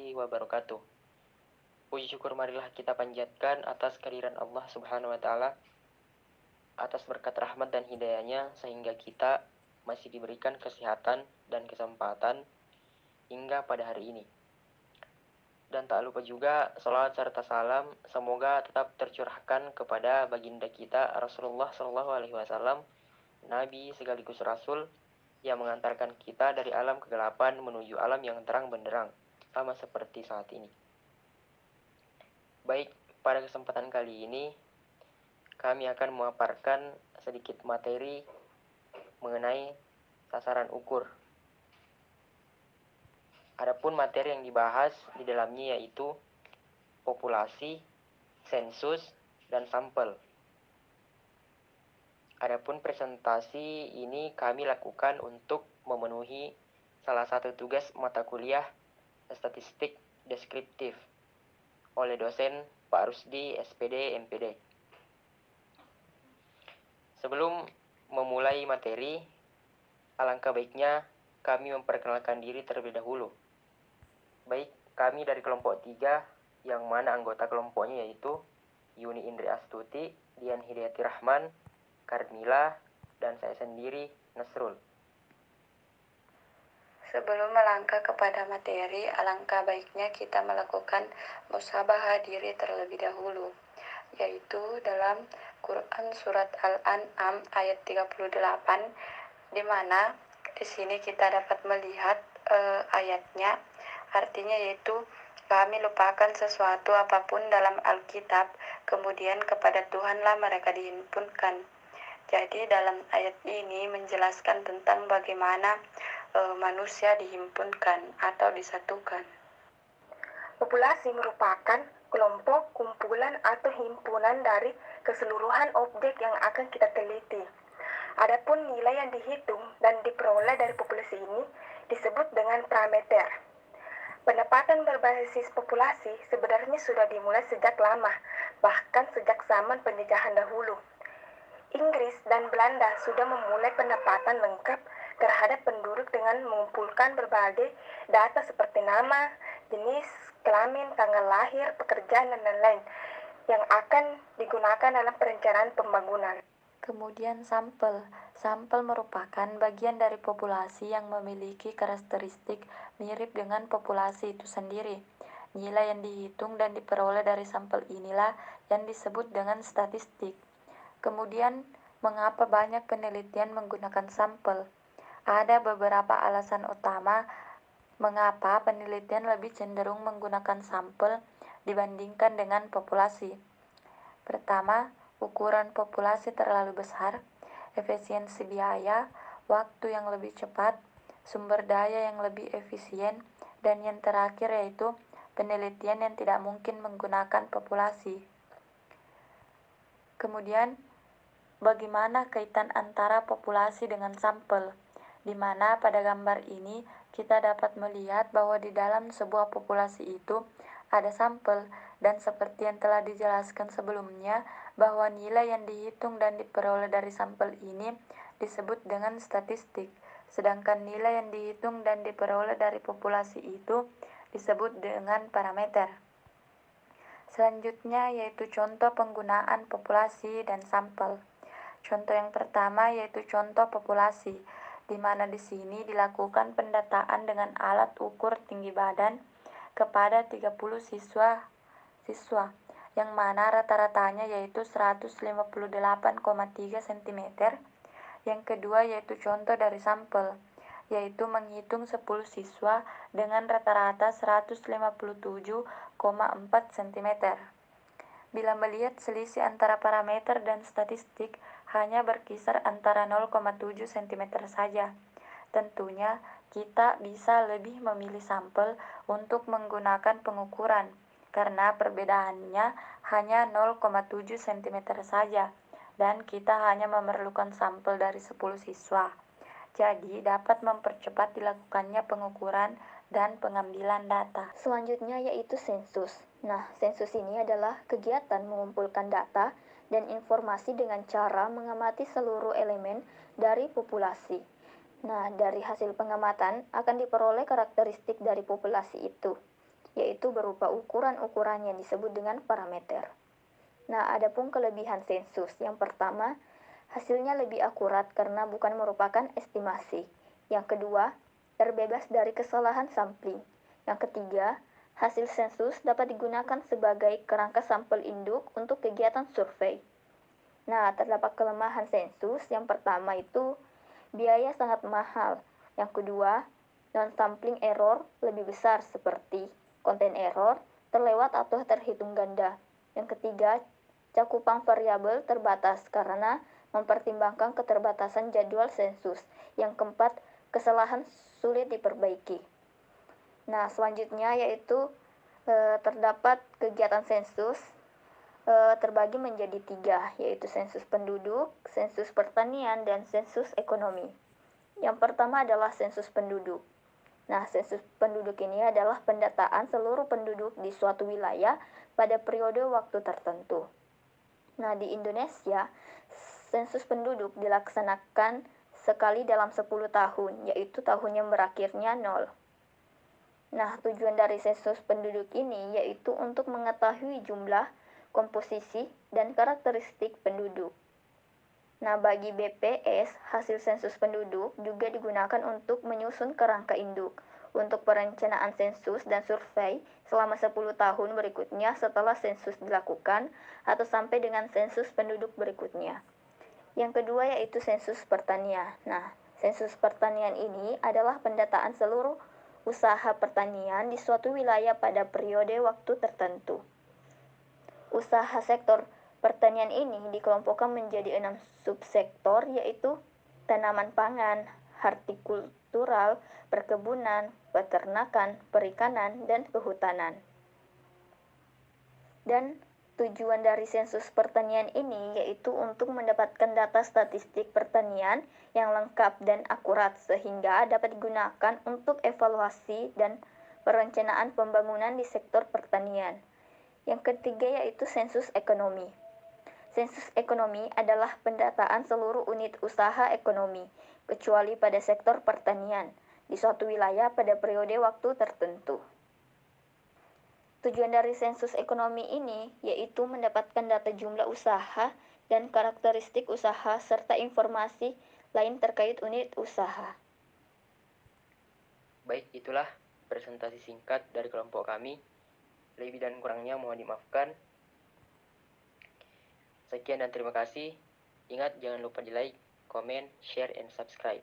warahmatullahi wabarakatuh. Puji syukur marilah kita panjatkan atas kehadiran Allah Subhanahu wa Ta'ala, atas berkat rahmat dan hidayahnya, sehingga kita masih diberikan kesehatan dan kesempatan hingga pada hari ini. Dan tak lupa juga salawat serta salam semoga tetap tercurahkan kepada baginda kita Rasulullah SAW, Nabi sekaligus Rasul yang mengantarkan kita dari alam kegelapan menuju alam yang terang benderang, sama seperti saat ini. Baik, pada kesempatan kali ini kami akan memaparkan sedikit materi mengenai sasaran ukur. Adapun materi yang dibahas di dalamnya yaitu populasi, sensus, dan sampel. Adapun presentasi ini kami lakukan untuk memenuhi salah satu tugas mata kuliah statistik deskriptif oleh dosen Pak Rusdi, SPD, MPD. Sebelum memulai materi, alangkah baiknya kami memperkenalkan diri terlebih dahulu. Baik, kami dari kelompok 3, yang mana anggota kelompoknya yaitu Yuni Indri Astuti, Dian Hidayati Rahman, Karmila, dan saya sendiri, Nasrul. Sebelum melangkah kepada materi, alangkah baiknya kita melakukan musabahah diri terlebih dahulu, yaitu dalam Quran Surat Al-An'am ayat 38, di mana di sini kita dapat melihat ayatnya, artinya yaitu kami lupakan sesuatu apapun dalam Alkitab, kemudian kepada Tuhanlah mereka dihimpunkan. Jadi dalam ayat ini menjelaskan tentang bagaimana manusia dihimpunkan atau disatukan. Populasi merupakan kelompok, kumpulan, atau himpunan dari keseluruhan objek yang akan kita teliti. Adapun nilai yang dihitung dan diperoleh dari populasi ini disebut dengan parameter. Pendapatan berbasis populasi sebenarnya sudah dimulai sejak lama, bahkan sejak zaman penjajahan dahulu. Inggris dan Belanda sudah memulai pendapatan lengkap terhadap penduduk dengan mengumpulkan berbagai data seperti nama, jenis, kelamin, tanggal lahir, pekerjaan, dan lain-lain yang akan digunakan dalam perencanaan pembangunan. Kemudian sampel. Sampel merupakan bagian dari populasi yang memiliki karakteristik mirip dengan populasi itu sendiri. Nilai yang dihitung dan diperoleh dari sampel inilah yang disebut dengan statistik. Kemudian, mengapa banyak penelitian menggunakan sampel? Ada beberapa alasan utama mengapa penelitian lebih cenderung menggunakan sampel dibandingkan dengan populasi. Pertama, ukuran populasi terlalu besar, efisiensi biaya, waktu yang lebih cepat, sumber daya yang lebih efisien, dan yang terakhir yaitu penelitian yang tidak mungkin menggunakan populasi. Kemudian, bagaimana kaitan antara populasi dengan sampel? Di mana pada gambar ini kita dapat melihat bahwa di dalam sebuah populasi itu ada sampel, dan seperti yang telah dijelaskan sebelumnya bahwa nilai yang dihitung dan diperoleh dari sampel ini disebut dengan statistik, sedangkan nilai yang dihitung dan diperoleh dari populasi itu disebut dengan parameter. Selanjutnya yaitu contoh penggunaan populasi dan sampel. Contoh yang pertama yaitu contoh populasi, di mana di sini dilakukan pendataan dengan alat ukur tinggi badan kepada 30 siswa, yang mana rata-ratanya yaitu 158,3 cm. Yang kedua yaitu contoh dari sampel, yaitu menghitung 10 siswa dengan rata-rata 157,4 cm. Bila melihat selisih antara parameter dan statistik hanya berkisar antara 0,7 cm saja, tentunya kita bisa lebih memilih sampel untuk menggunakan pengukuran, karena perbedaannya hanya 0,7 cm saja, dan kita hanya memerlukan sampel dari 10 siswa. Jadi dapat mempercepat dilakukannya pengukuran dan pengambilan data. Selanjutnya yaitu sensus. Nah, sensus ini adalah kegiatan mengumpulkan data dan informasi dengan cara mengamati seluruh elemen dari populasi. Nah, dari hasil pengamatan akan diperoleh karakteristik dari populasi itu. yaitu berupa ukuran-ukuran yang disebut dengan parameter. Nah, adapun kelebihan sensus. Yang pertama, hasilnya lebih akurat karena bukan merupakan estimasi. Yang kedua, terbebas dari kesalahan sampling. Yang ketiga, hasil sensus dapat digunakan sebagai kerangka sampel induk untuk kegiatan survei. Nah, terdapat kelemahan sensus. Yang pertama itu biaya sangat mahal. Yang kedua, non-sampling error lebih besar seperti konten error, terlewat atau terhitung ganda. Yang ketiga, cakupan variabel terbatas karena mempertimbangkan keterbatasan jadwal sensus. Yang keempat, kesalahan sulit diperbaiki. Nah, selanjutnya yaitu terdapat kegiatan sensus terbagi menjadi 3, yaitu sensus penduduk, sensus pertanian, dan sensus ekonomi. Yang pertama adalah sensus penduduk. Nah, sensus penduduk ini adalah pendataan seluruh penduduk di suatu wilayah pada periode waktu tertentu. Nah, di Indonesia, sensus penduduk dilaksanakan sekali dalam 10 tahun, yaitu tahun yang berakhirnya 0. Nah, tujuan dari sensus penduduk ini yaitu untuk mengetahui jumlah, komposisi, dan karakteristik penduduk. Nah, bagi BPS, hasil sensus penduduk juga digunakan untuk menyusun kerangka induk untuk perencanaan sensus dan survei selama 10 tahun berikutnya setelah sensus dilakukan atau sampai dengan sensus penduduk berikutnya. Yang kedua yaitu sensus pertanian. Nah, sensus pertanian ini adalah pendataan seluruh usaha pertanian di suatu wilayah pada periode waktu tertentu. Usaha sektor pertanian ini dikelompokkan menjadi 6 subsektor, yaitu tanaman pangan, hortikultural, perkebunan, peternakan, perikanan, dan kehutanan. Dan tujuan dari sensus pertanian ini yaitu untuk mendapatkan data statistik pertanian yang lengkap dan akurat sehingga dapat digunakan untuk evaluasi dan perencanaan pembangunan di sektor pertanian. Yang ketiga yaitu sensus ekonomi. Sensus ekonomi adalah pendataan seluruh unit usaha ekonomi, kecuali pada sektor pertanian, di suatu wilayah pada periode waktu tertentu. Tujuan dari sensus ekonomi ini yaitu mendapatkan data jumlah usaha dan karakteristik usaha serta informasi lain terkait unit usaha. Baik, itulah presentasi singkat dari kelompok kami. Lebih dan kurangnya mohon dimaafkan. Sekian dan terima kasih. Ingat jangan lupa di like, comment, share, and subscribe.